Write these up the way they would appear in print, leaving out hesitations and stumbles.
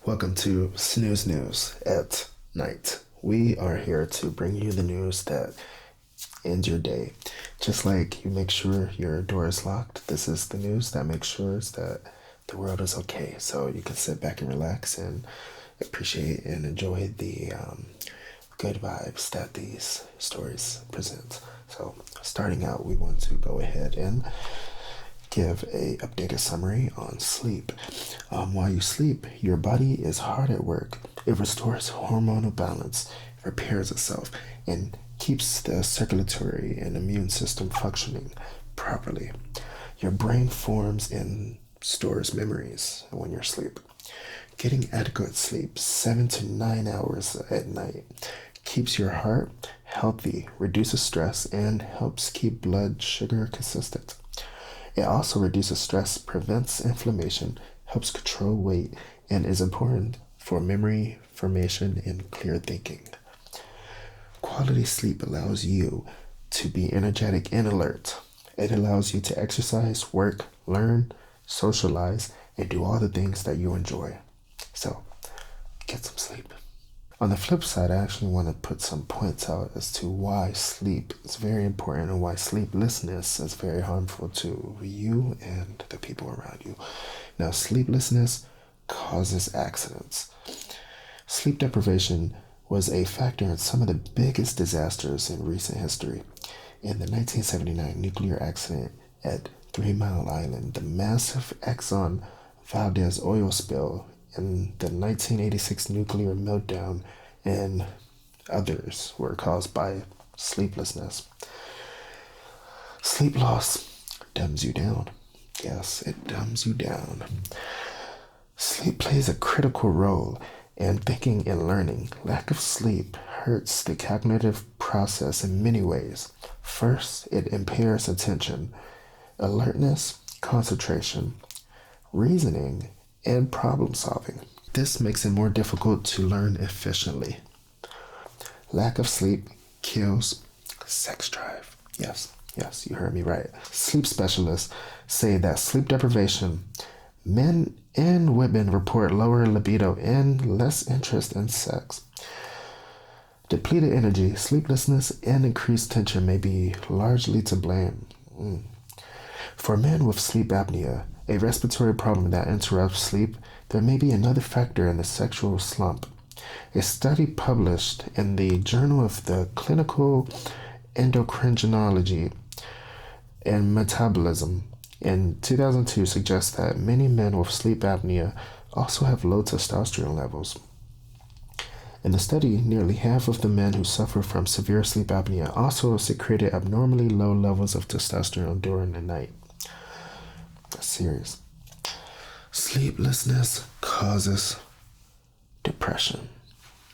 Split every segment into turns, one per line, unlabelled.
Welcome to Snooze News at night. We are here to bring you the news that ends your day. Just like you make sure your door is locked, this is the news that makes sure that the world is okay. So you can sit back and relax and appreciate and enjoy the good vibes that these stories present. So starting out, we want to go ahead and give a updated summary on sleep. While you sleep, your body is hard at work. It restores hormonal balance, repairs itself, and keeps the circulatory and immune system functioning properly. Your brain forms and stores memories when you're asleep. Getting adequate sleep, 7 to 9 hours at night, keeps your heart healthy, reduces stress, and helps keep blood sugar consistent. It also reduces stress, prevents inflammation, helps control weight, and is important for memory formation and clear thinking. Quality sleep allows you to be energetic and alert. It allows you to exercise, work, learn, socialize, and do all the things that you enjoy. So, get some sleep. On the flip side, I actually want to put some points out as to why sleep is very important and why sleeplessness is very harmful to you and the people around you. Now, sleeplessness causes accidents. Sleep deprivation was a factor in some of the biggest disasters in recent history. In the 1979 nuclear accident at 3 Mile Island, the massive Exxon Valdez oil spill, in the 1986 nuclear meltdown, and others were caused by sleeplessness. Sleep loss dumbs you down. Yes, it dumbs you down. Sleep plays a critical role in thinking and learning. Lack of sleep hurts the cognitive process in many ways. First, it impairs attention, alertness, concentration, reasoning, and problem solving. This makes it more difficult to learn efficiently. Lack of sleep kills sex drive. Yes, you heard me right. Sleep specialists say that sleep deprivation, men and women report lower libido and less interest in sex. Depleted energy, sleeplessness, and increased tension may be largely to blame. For men with sleep apnea, a respiratory problem that interrupts sleep, there may be another factor in the sexual slump. A study published in the Journal of the Clinical Endocrinology and Metabolism in 2002 suggests that many men with sleep apnea also have low testosterone levels. In the study, nearly half of the men who suffer from severe sleep apnea also secreted abnormally low levels of testosterone during the night. That's serious. Sleeplessness causes depression.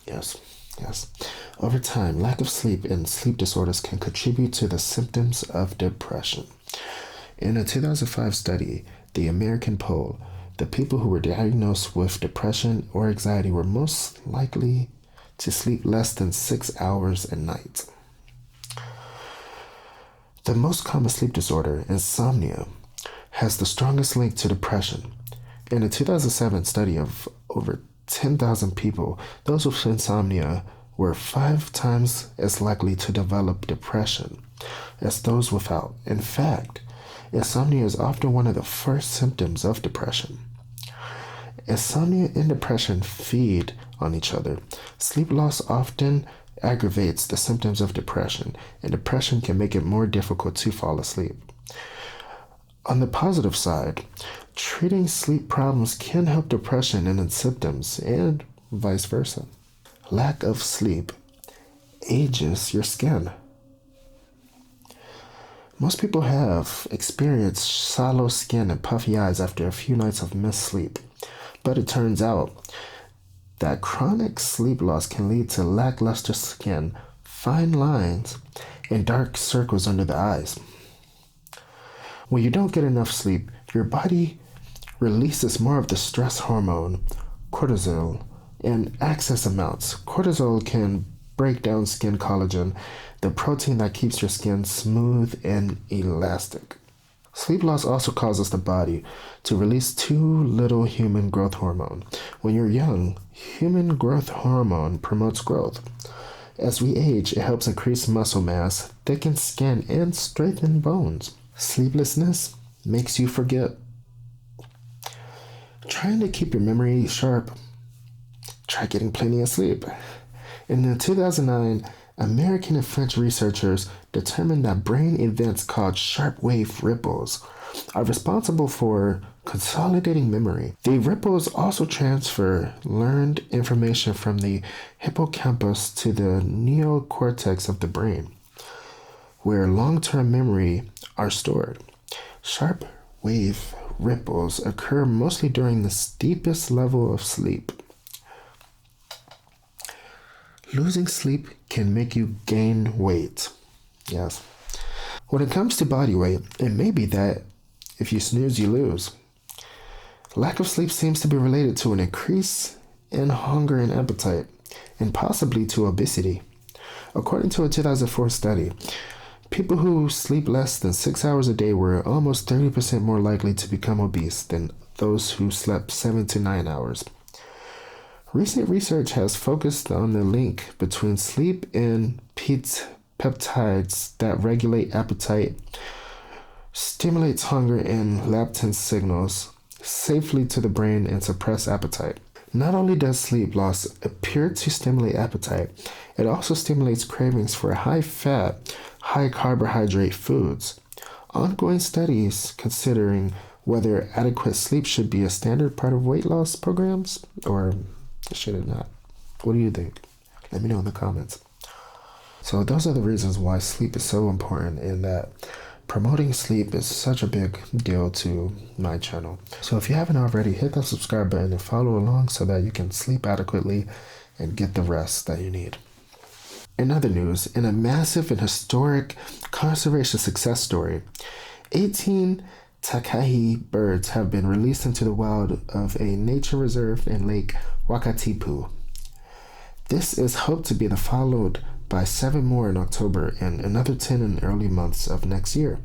Yes. Over time, lack of sleep and sleep disorders can contribute to the symptoms of depression. In a 2005 study, the American poll, the people who were diagnosed with depression or anxiety were most likely to sleep less than 6 hours a night. The most common sleep disorder, insomnia, has the strongest link to depression. In a 2007 study of over 10,000 people, those with insomnia were 5 times as likely to develop depression as those without. In fact, insomnia is often one of the first symptoms of depression. Insomnia and depression feed on each other. Sleep loss often aggravates the symptoms of depression, and depression can make it more difficult to fall asleep. On the positive side, treating sleep problems can help depression and its symptoms, and vice versa. Lack of sleep ages your skin. Most people have experienced sallow skin and puffy eyes after a few nights of missed sleep, but it turns out that chronic sleep loss can lead to lackluster skin, fine lines, and dark circles under the eyes. When you don't get enough sleep, your body releases more of the stress hormone, cortisol, in excess amounts. Cortisol can break down skin collagen, the protein that keeps your skin smooth and elastic. Sleep loss also causes the body to release too little human growth hormone. When you're young, human growth hormone promotes growth. As we age, it helps increase muscle mass, thicken skin, and strengthen bones. Sleeplessness makes you forget. Trying to keep your memory sharp, try getting plenty of sleep. In 2009, American and French researchers determined that brain events called sharp wave ripples are responsible for consolidating memory. The ripples also transfer learned information from the hippocampus to the neocortex of the brain, where long-term memory are stored. Sharp wave ripples occur mostly during the deepest level of sleep. Losing sleep can make you gain weight. Yes. When it comes to body weight, it may be that if you snooze, you lose. Lack of sleep seems to be related to an increase in hunger and appetite, and possibly to obesity. According to a 2004 study, people who sleep less than 6 hours a day were almost 30% more likely to become obese than those who slept 7 to 9 hours. Recent research has focused on the link between sleep and peptides that regulate appetite, stimulates hunger, and leptin signals safely to the brain and suppress appetite. Not only does sleep loss appear to stimulate appetite, it also stimulates cravings for high-fat, high-carbohydrate foods. Ongoing studies considering whether adequate sleep should be a standard part of weight loss programs or should it not? What do you think? Let me know in the comments. So those are the reasons why sleep is so important, and that promoting sleep is such a big deal to my channel. So if you haven't already, hit that subscribe button and follow along so that you can sleep adequately and get the rest that you need. In other news, in a massive and historic conservation success story, 18 Takahi birds have been released into the wild of a nature reserve in Lake Wakatipu. This is hoped to be followed by 7 more in October and another 10 in the early months of next year,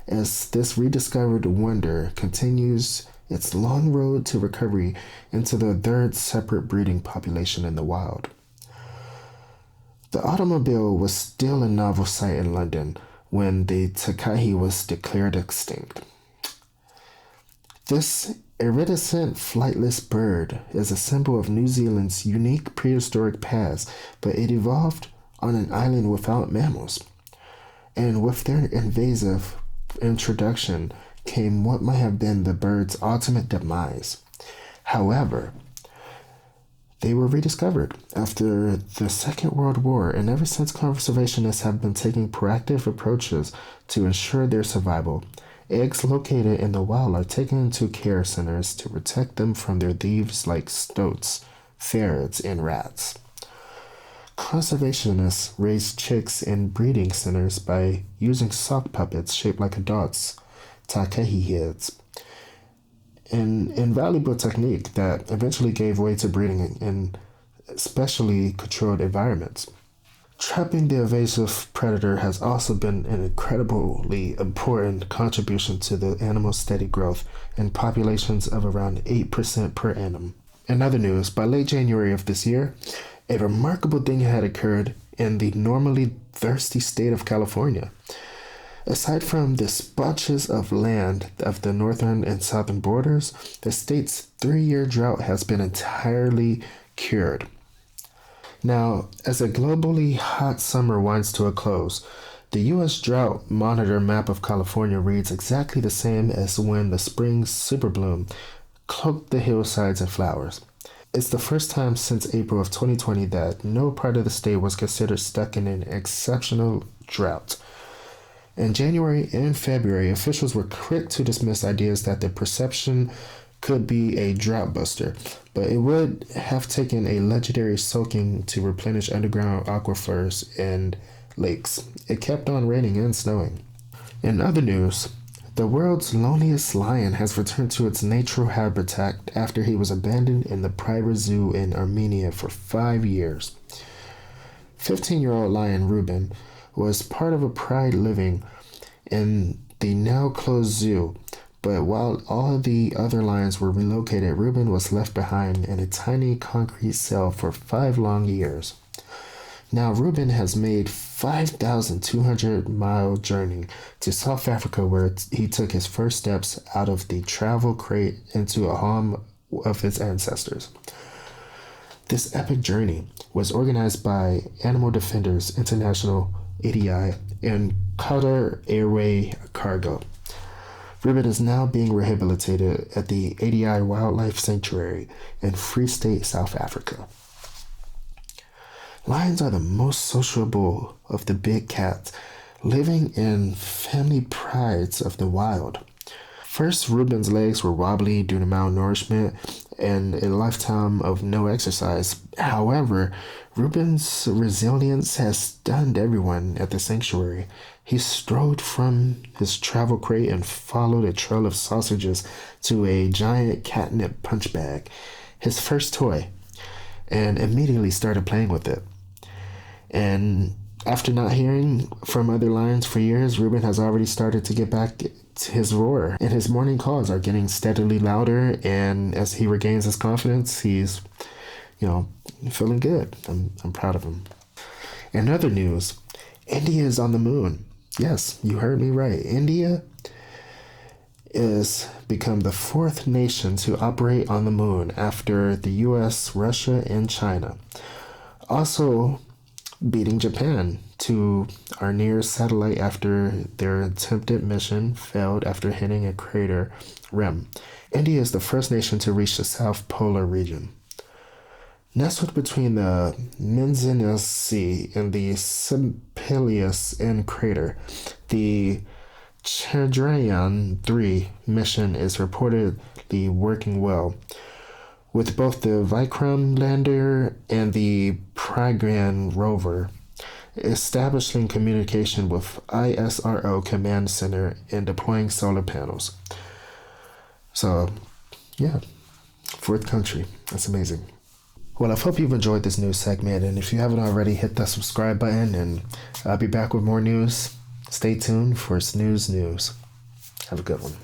as this rediscovered wonder continues its long road to recovery into the third separate breeding population in the wild. The automobile was still a novel sight in London when the Takahi was declared extinct. This iridescent flightless bird is a symbol of New Zealand's unique prehistoric past, but it evolved on an island without mammals. And with their invasive introduction came what might have been the bird's ultimate demise. However, they were rediscovered after the Second World War, and ever since conservationists have been taking proactive approaches to ensure their survival. Eggs located in the wild are taken into care centers to protect them from their thieves like stoats, ferrets, and rats. Conservationists raise chicks in breeding centers by using sock puppets shaped like adults, Takahi heads. An invaluable technique that eventually gave way to breeding in specially controlled environments. Trapping the evasive predator has also been an incredibly important contribution to the animal's steady growth in populations of around 8% per annum. In other news, by late January of this year, a remarkable thing had occurred in the normally thirsty state of California. Aside from the splotches of land of the northern and southern borders, the state's 3-year drought has been entirely cured. Now, as a globally hot summer winds to a close, the U.S. Drought Monitor map of California reads exactly the same as when the spring superbloom cloaked the hillsides in flowers. It's the first time since April of 2020 that no part of the state was considered stuck in an exceptional drought. In January and February, officials were quick to dismiss ideas that the perception could be a drought buster, but it would have taken a legendary soaking to replenish underground aquifers and lakes. It kept on raining and snowing. In other news, the world's loneliest lion has returned to its natural habitat after he was abandoned in the private zoo in Armenia for 5 years. 15-year-old lion Ruben was part of a pride living in the now closed zoo. But while all of the other lions were relocated, Reuben was left behind in a tiny concrete cell for 5 long years. Now, Reuben has made 5,200-mile journey to South Africa, where he took his first steps out of the travel crate into a home of his ancestors. This epic journey was organized by Animal Defenders International (ADI) and Qatar Airway Cargo. Reuben is now being rehabilitated at the ADI Wildlife Sanctuary in Free State, South Africa. Lions are the most sociable of the big cats, living in family prides of the wild. First, Reuben's legs were wobbly due to malnourishment and a lifetime of no exercise. However, Reuben's resilience has stunned everyone at the sanctuary. He strode from his travel crate and followed a trail of sausages to a giant catnip punch bag, his first toy, and immediately started playing with it. And after not hearing from other lions for years, Reuben has already started to get back to his roar, and his morning calls are getting steadily louder. And as he regains his confidence, he's, feeling good. I'm proud of him. In other news, India is on the moon. Yes, you heard me right. India is become the 4th nation to operate on the moon after the US, Russia, and China. Also beating Japan to our nearest satellite after their attempted mission failed after hitting a crater rim. India is the first nation to reach the South Polar region. Nestled between the Menzies Sea and the Sibelius N crater, the Chandrayaan-3 mission is reportedly working well, with both the Vikram lander and the Pragyan rover establishing communication with ISRO Command Center and deploying solar panels. So, yeah, 4th country. That's amazing. Well, I hope you've enjoyed this news segment, and if you haven't already, hit that subscribe button, and I'll be back with more news. Stay tuned for Snooze News. Have a good one.